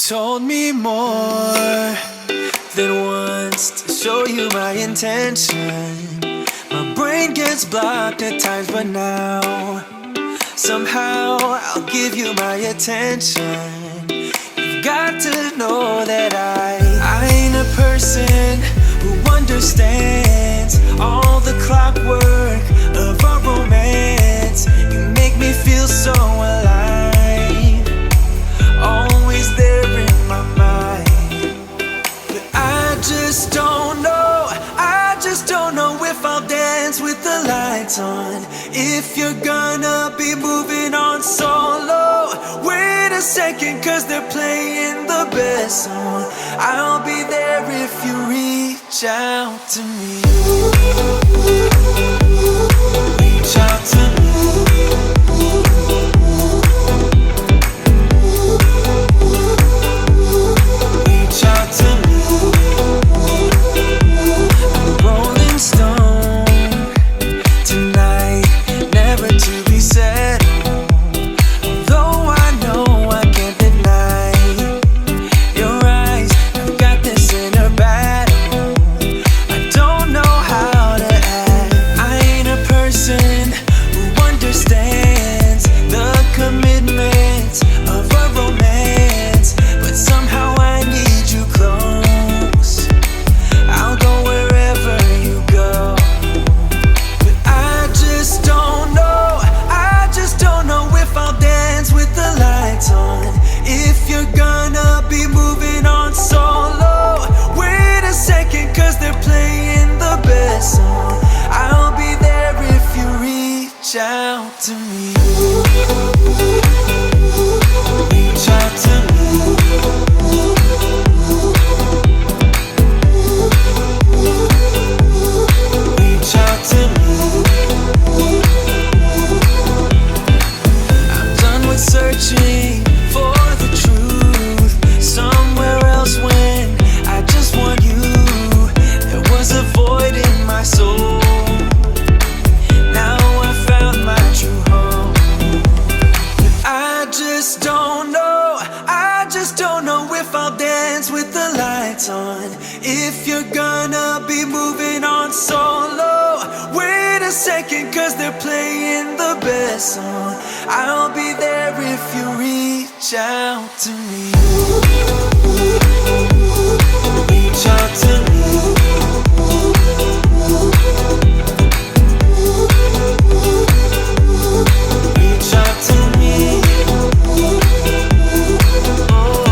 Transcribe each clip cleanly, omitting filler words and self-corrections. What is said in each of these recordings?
told me more than once to show you my intention. My brain gets blocked at times, but now somehow I'll give you my attention. You've got to know that I ain't a person who understands all the clockwork of our romance. You make me feel so alive, always there in my mind. But I just don't know, I just don't know if I'll dance with the lights on. If you're gonna be moving on solo, wait a second, cause they're playing the best song. I'll be there if you reach out to me. Reach out to me. Reach out to me. I'm a rolling stone tonight, never to be settled. Although I know I can't deny your eyes, I've got this inner battle. I don't know how to act. I ain't a person who understands the commitments of a romance, but somehow I need you close. I'll go wherever you go. But I just don't know, I just don't know if I'll dance with the lights on. If you're gonna be moving on solo, wait a second, cause they're playing the best song. I'll be there if you reach out to me. Reach out to me. Reach out to me. I'm done with searching for the truth somewhere else when I just want you. There was a void in my soul. Now I found my true home. But I just don't know, I just don't know if I'll dance with the lights on. If you're gonna be moving on solo, wait a second, cause they're playing the best song. I'll be there if you reach out to me. Reach out to me. Reach out to me. Oh.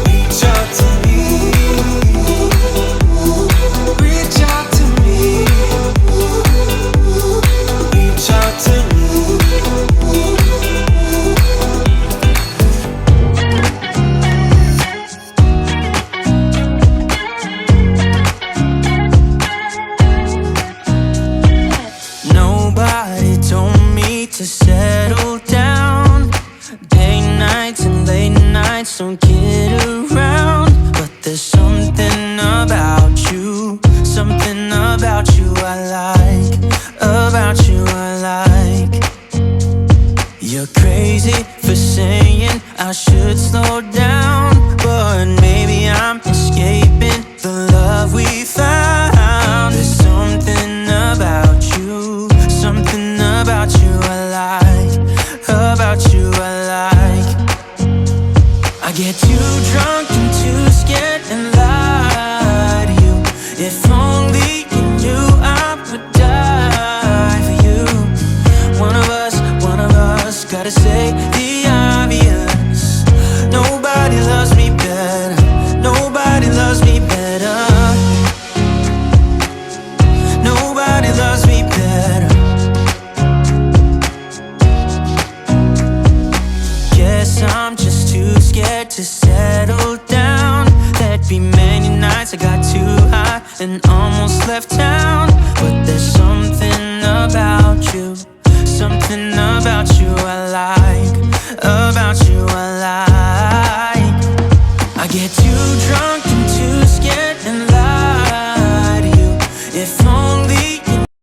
Reach out to me. Reach out to me. Reach out to me. Nobody told me to settle down. Day nights and late nights don't kid around. But there's something about you, something about you I like, about you I like. You're crazy for saying I should slow down, but maybe I'm escaping the love we found. There's something about you, something about you I like, about you I like. I get too drunk